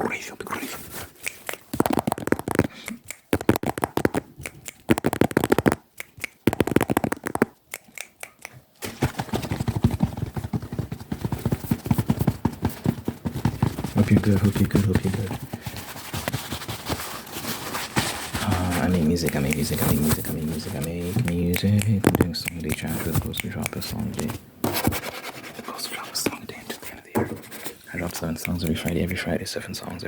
crazy. Hope you're good. I make music. I'm doing Sunday chat. We're supposed to drop a song a day. Until the end of the year. I drop 7 songs every Friday. 7 songs.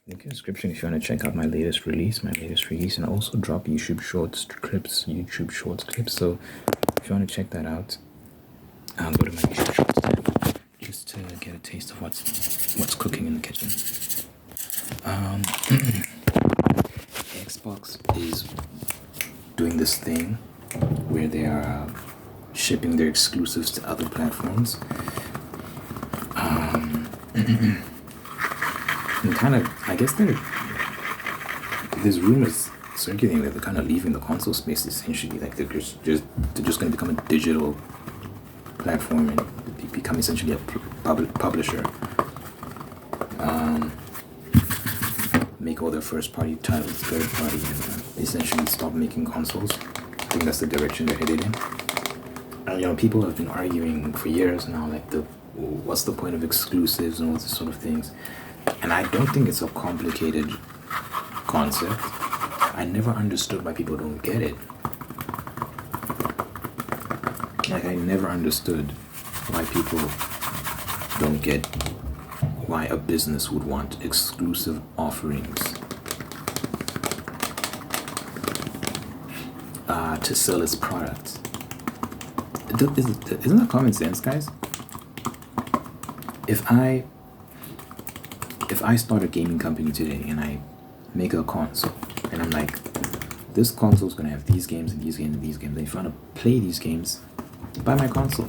Link in the description if you want to check out my latest release, and also drop YouTube Shorts clips. So if you want to check that out, go to my YouTube Shorts tab just to get a taste of what's cooking in the kitchen. Xbox is doing this thing where they are shipping their exclusives to other platforms. And kind of, I guess there's rumors circulating that they're kind of leaving the console space essentially. Like they're just going to become a digital platform and become essentially a publisher. Make all their first-party titles third-party and essentially stop making consoles. I think that's the direction they're headed in. And people have been arguing for years now, like what's the point of exclusives and all this sort of things. And I don't think it's a complicated concept. I never understood why people don't get it. Like I never understood why people don't get why a business would want exclusive offerings to sell its products. Isn't that common sense, guys? If I start a gaming company today and I make a console and I'm like, this console is going to have these games and these games and these games, and if you want to play these games, buy my console.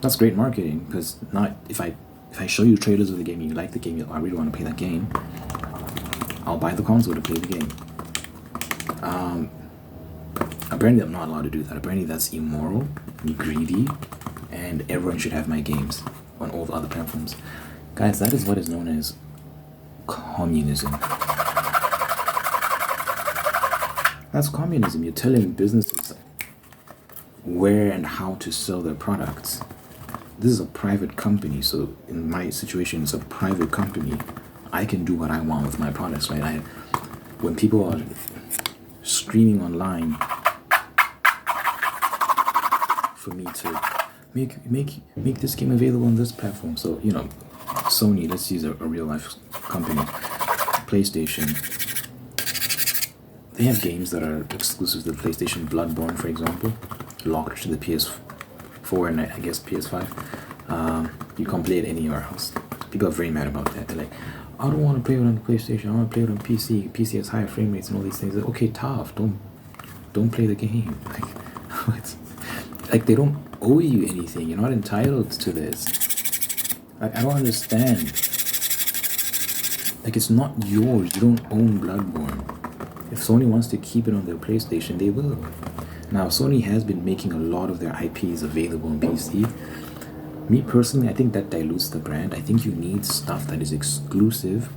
That's great marketing, because not if I show you trailers of the game and you like the game, I really want to play that game, I'll buy the console to play the game. Apparently I'm not allowed to do that. Apparently that's immoral, greedy, and everyone should have my games on all the other platforms. Guys, that is what is known as communism. That's communism. You're telling businesses where and how to sell their products. This is a private company, so in my situation, it's a private company. I can do what I want with my products, right? When people are screaming online for me to make this game available on this platform, so Sony, let's use a real life company, PlayStation. They have games that are exclusive to the PlayStation. Bloodborne, for example, locked to the PS4 and I guess PS5. You can't play it anywhere else. People are very mad about that. They're like, I don't want to play it on the PlayStation. I want to play it on PC. PC has higher frame rates and all these things. Like, okay, tough. Don't play the game. Like they don't owe you anything. You're not entitled to this. Like I don't understand. Like it's not yours. You don't own Bloodborne. If Sony wants to keep it on their PlayStation, they will. Now, Sony has been making a lot of their IPs available on PC. Me personally, I think that dilutes the brand. I think you need stuff that is exclusive.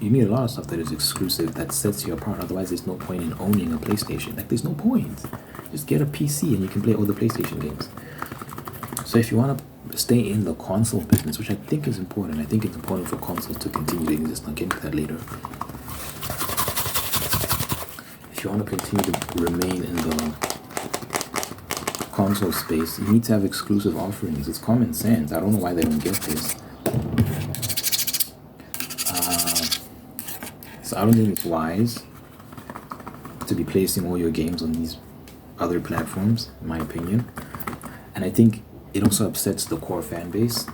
You need a lot of stuff that is exclusive that sets you apart. Otherwise, there's no point in owning a PlayStation. Like, there's no point. Just get a PC and you can play all the PlayStation games. So if you want to stay in the console business, which I think is important, I think it's important for consoles to continue to exist. I'll get into that later. If you want to continue to remain in the console space, you need to have exclusive offerings. It's common sense. I don't know why they don't get this. So I don't think it's wise to be placing all your games on these other platforms, in my opinion. And I think it also upsets the core fan base.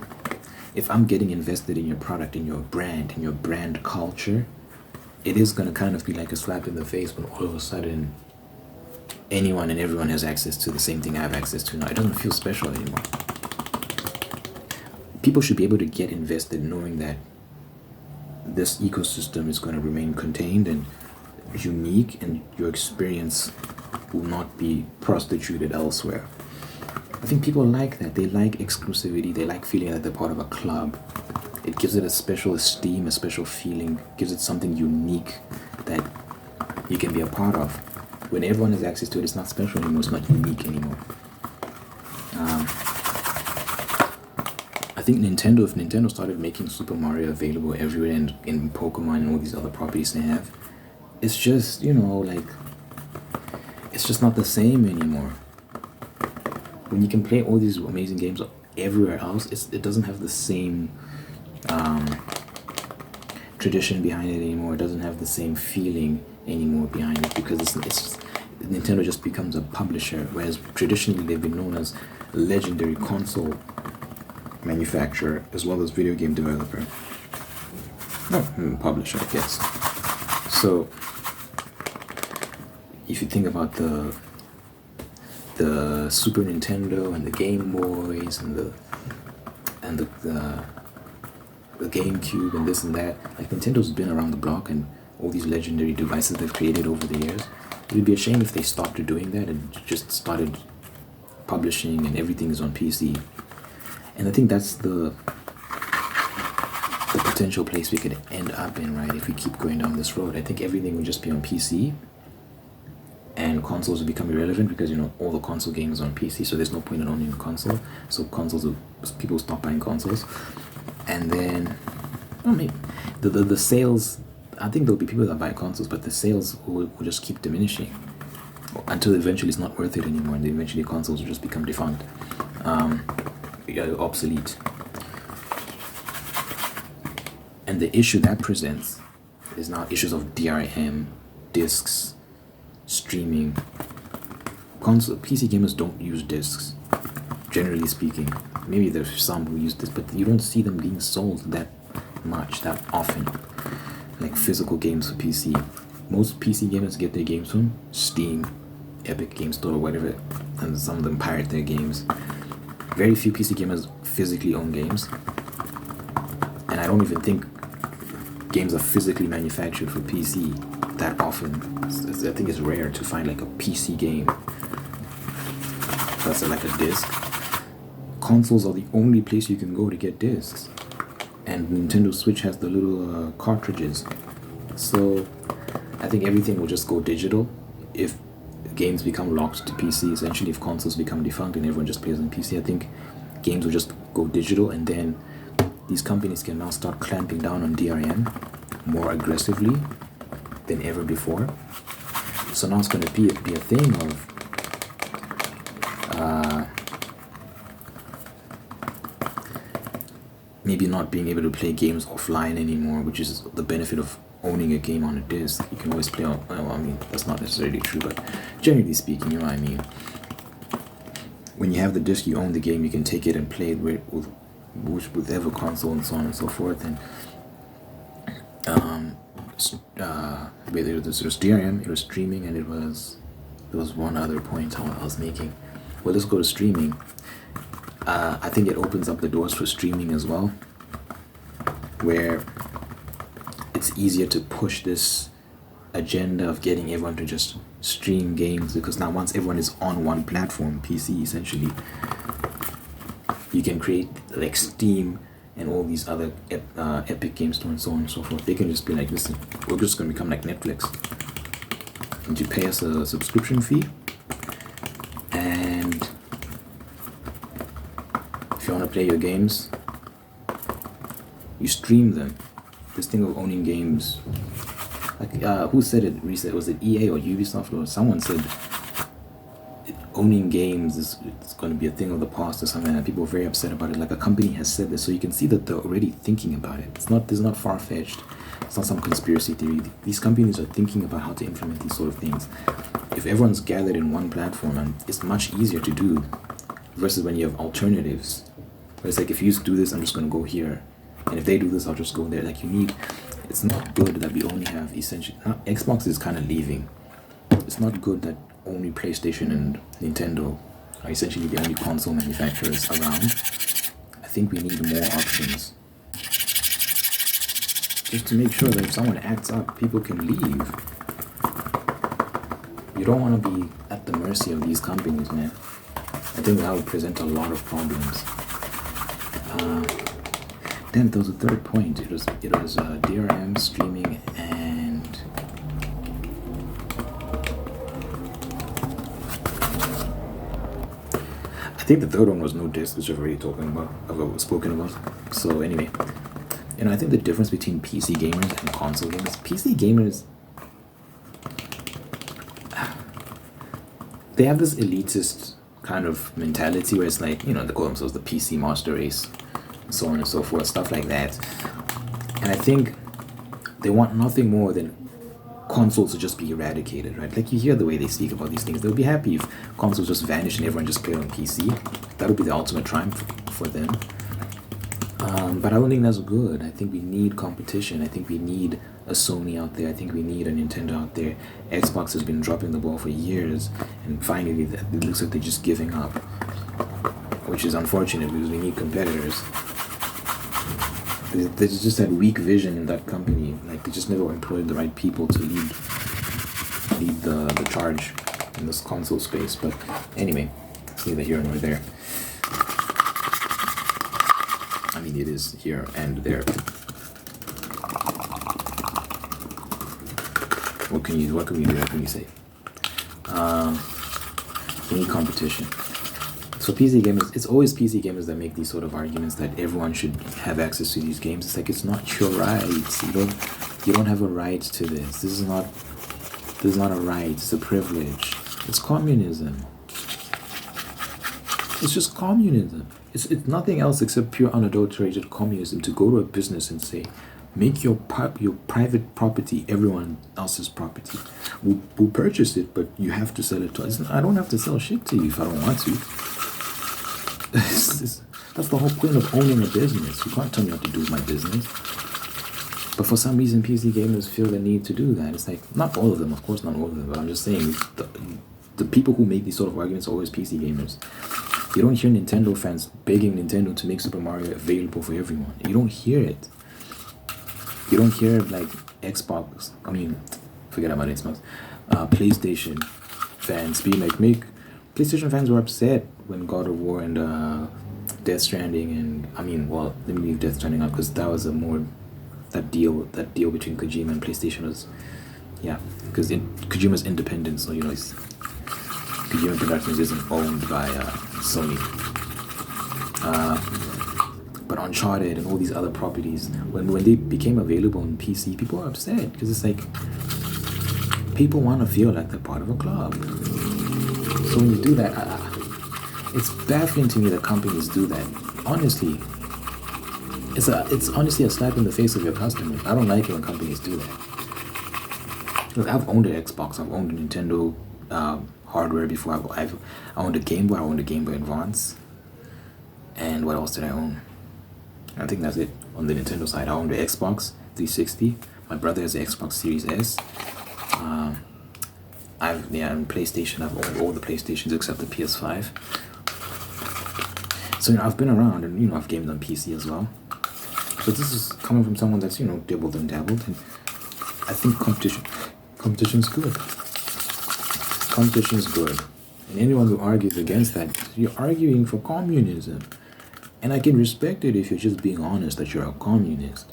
If I'm getting invested in your product, in your brand culture, it is going to kind of be like a slap in the face when all of a sudden anyone and everyone has access to the same thing I have access to now. It doesn't feel special anymore. People should be able to get invested knowing that this ecosystem is going to remain contained and unique, and your experience will not be prostituted elsewhere. I think people like that. They like exclusivity. They like feeling that they're part of a club. It gives it a special esteem, a special feeling, gives it something unique that you can be a part of. When everyone has access to it, it's not special anymore, it's not unique anymore. I think Nintendo, if Nintendo started making Super Mario available everywhere and in Pokemon and all these other properties they have, it's just, like, it's just not the same anymore. When you can play all these amazing games everywhere else, it doesn't have the same tradition behind it anymore. It doesn't have the same feeling anymore behind it, because it's Nintendo just becomes a publisher, whereas traditionally they've been known as a legendary console manufacturer as well as video game developer. No, publisher, I guess. So if you think about the Super Nintendo and the Game Boys and the GameCube and this and that, like, Nintendo's been around the block, and all these legendary devices they've created over the years. It would be a shame if they stopped doing that and just started publishing and everything is on PC. And I think that's the potential place we could end up in, right? If we keep going down this road, I think everything would just be on PC, and consoles will become irrelevant because all the console games are on PC, so there's no point in owning a console. So people stop buying consoles, and then maybe the sales. I think there'll be people that buy consoles, but the sales will just keep diminishing until eventually it's not worth it anymore, and eventually consoles will just become defunct, obsolete. And the issue that presents is now issues of DRM, discs, streaming. PC gamers don't use discs, generally speaking. Maybe there's some who use this, but you don't see them being sold that much, that often, like physical games for PC. Most PC gamers get their games from Steam, Epic Game Store, or whatever, and some of them pirate their games. Very few PC gamers physically own games, and I don't even think games are physically manufactured for PC that often. I think it's rare to find like a PC game that's like a disc. Consoles are the only place you can go to get discs, and Nintendo Switch has the little cartridges. So I think everything will just go digital if games become locked to PC. Essentially, if consoles become defunct and everyone just plays on PC, I think games will just go digital, and then these companies can now start clamping down on DRM more aggressively than ever before. So now it's going to be a thing of maybe not being able to play games offline anymore, which is the benefit of owning a game on a disc. You can always play on, well, I mean, that's not necessarily true, but generally speaking, you know what I mean. When you have the disc, you own the game, you can take it and play it with whatever console and so on and so forth. And there was DRM, it was streaming, and there was one other point I was making. Well, let's go to streaming. I think it opens up the doors for streaming as well, where it's easier to push this agenda of getting everyone to just stream games, because now once everyone is on one platform, PC essentially, you can create like Steam and all these other Epic Game Store and so on and so forth. They can just be like, listen, we're just going to become like Netflix, and you pay us a subscription fee, and if you want to play your games, you stream them. This thing of owning games, like who said it recently? Was it EA or Ubisoft or someone said owning games is going to be a thing of the past or something, and people are very upset about it. Like, a company has said this, so you can see that they're already thinking about it. It's not far-fetched. It's not some conspiracy theory. These companies are thinking about how to implement these sort of things. If everyone's gathered in one platform, and it's much easier to do versus when you have alternatives. Where it's like, if you do this, I'm just going to go here, and if they do this, I'll just go there. Like, it's not good that we only have essentially. Xbox is kind of leaving. It's not good that only PlayStation and Nintendo are essentially the only console manufacturers around. I think we need more options, just to make sure that if someone acts up, people can leave. You don't want to be at the mercy of these companies, man. I think that would present a lot of problems. Damn, there was a third point. It was DRM, streaming, and I think the third one was no disc, which I've already spoken about. So anyway, I think the difference between PC gamers and console gamers, PC gamers, they have this elitist kind of mentality where it's like, they call themselves the PC master race, and so on and so forth, stuff like that. And I think they want nothing more than consoles to just be eradicated, right? Like, you hear the way they speak about these things. They'll be happy if consoles just vanish and everyone just play on PC. That would be the ultimate triumph for them. But I don't think that's good. I think we need competition. I think we need a Sony out there. I think we need a Nintendo out there. Xbox has been dropping the ball for years, and finally it looks like they're just giving up, which is unfortunate because we need competitors. There's just that weak vision in that company. Like, they just never employed the right people to lead the charge in this console space. But anyway, it's neither here nor there. I mean, it is here and there. What can we do? What can you say? We need competition. So PC gamers, it's always PC gamers that make these sort of arguments that everyone should have access to these games. It's like, it's not your rights. You don't have a right to this. This is not a right. It's a privilege. It's communism. It's just communism. It's nothing else except pure unadulterated communism, to go to a business and say, make your private property everyone else's property. We'll purchase it, but you have to sell it to us. I don't have to sell shit to you if I don't want to. That's the whole point of owning a business. You can't tell me what to do with my business. But for some reason, PC gamers feel the need to do that. It's like, not all of them, of course not all of them, but I'm just saying, the people who make these sort of arguments are always PC gamers. You don't hear Nintendo fans begging Nintendo to make Super Mario available for everyone. You don't hear it. You don't hear, like, forget about Xbox, PlayStation fans being like, PlayStation fans were upset when God of War and Death Stranding and, let me leave Death Stranding out because that was that deal between Kojima and PlayStation was, because Kojima's independent, so, Kojima Productions isn't owned by Sony. But Uncharted and all these other properties, when they became available on PC, people were upset because it's like, people want to feel like they're part of a club. So when you do that, it's baffling to me that companies do that. Honestly, it's honestly a slap in the face of your customers. I don't like it when companies do that. Look, I've owned an Xbox, I've owned a Nintendo hardware before. I owned a Game Boy, I owned a Game Boy Advance. And what else did I own? I think that's it. On the Nintendo side, I owned the Xbox 360. My brother has the Xbox Series S. On PlayStation, I've owned all the PlayStations except the PS5. So, I've been around and, I've gamed on PC as well. But this is coming from someone that's, dabbled and dabbled. And I think competition's good. Competition's good. And anyone who argues against that, you're arguing for communism. And I can respect it if you're just being honest that you're a communist.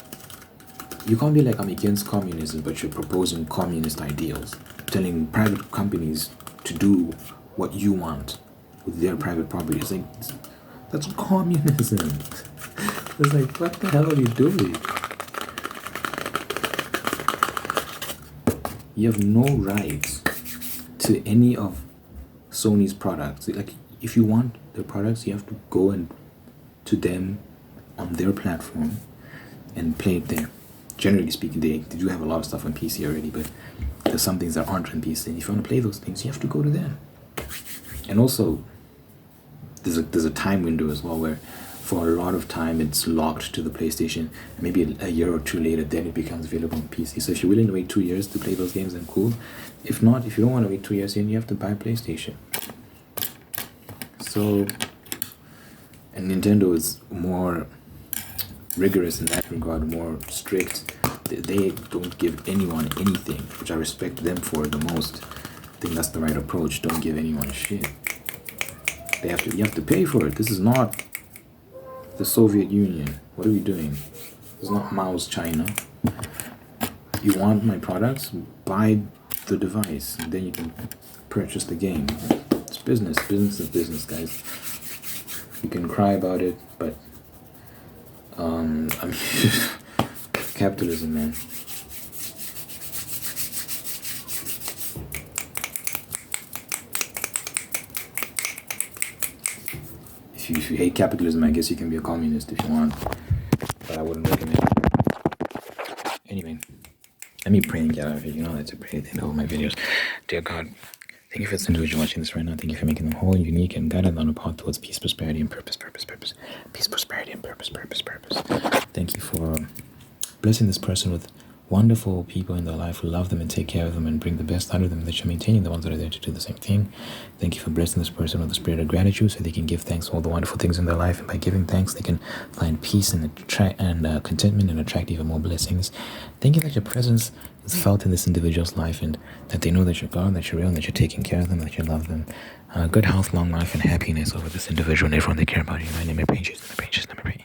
You can't be like, I'm against communism, but you're proposing communist ideals, telling private companies to do what you want with their private property. It's like, that's communism. It's like, what the hell are you doing? You have no rights to any of Sony's products. Like, if you want their products, you have to go to them on their platform and play it there. Generally speaking, they do have a lot of stuff on PC already, but there's some things that aren't on PC, and if you want to play those things, you have to go to them. And also, there's a time window as well where for a lot of time it's locked to the PlayStation, and maybe a year or two later then it becomes available on PC. So if you're willing to wait 2 years to play those games, then cool. If not, if you don't want to wait 2 years, then you have to buy a PlayStation. So, and Nintendo is more rigorous in that regard, more strict. They don't give anyone anything, which I respect them for the most. I think that's the right approach. Don't give anyone shit. You have to pay for it. This is not the Soviet Union. What are we doing? This is not Mao's China. You want my products? Buy the device, and then you can purchase the game. It's business. Business is business, guys. You can cry about it, but I mean, capitalism, man. If you hate capitalism, I guess you can be a communist if you want, but I wouldn't recommend it. Anyway, let me pray and get out of here. You know that's a prayer at the end of all my videos. Dear God, thank you for this individual watching this right now. Thank you for making them whole, unique, and guided on a path towards peace, prosperity, and purpose. Peace, prosperity, and purpose. Thank you for blessing this person with wonderful people in their life who love them and take care of them and bring the best out of them, that you're maintaining the ones that are there to do the same thing. Thank you for blessing this person with the spirit of gratitude so they can give thanks for all the wonderful things in their life, and by giving thanks they can find peace and contentment and attract even more blessings. Thank you that your presence is felt in this individual's life, and that they know that you're God, that you're real, and that you're taking care of them, that you love them. Good health, long life, and happiness over this individual and everyone they care about. In my name I pray, Jesus, I pray.